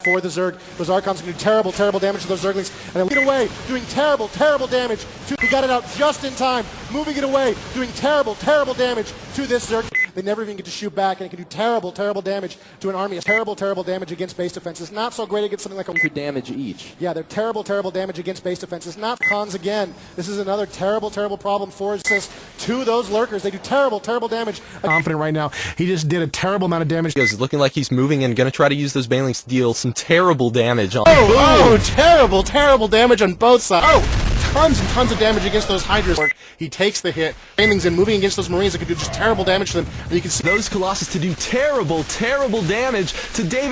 for the Zerg. Those Archons can do terrible, terrible damage to those Zerglings. And then get away, doing terrible, terrible damage. He got it out just in time, moving it away, doing terrible, terrible damage to this Zerg. They never even get to shoot back, and it can do terrible, terrible damage to an army. Terrible, terrible damage against base defenses. Not so great against something like a... damage each. Yeah, they're terrible, terrible damage against base defenses. Not cons again. This is another terrible, terrible problem for us to those lurkers. They do terrible, terrible damage. Confident right now. He just did a terrible amount of damage. It's looking like he's moving and going to try to use those banelings to deal some terrible damage on... Oh, terrible, terrible damage on both sides. Oh! Tons and tons of damage against those Hydras. He takes the hit, banelings and moving against those Marines that can do just terrible damage to them. And you can see those Colossus to do terrible, terrible damage to David.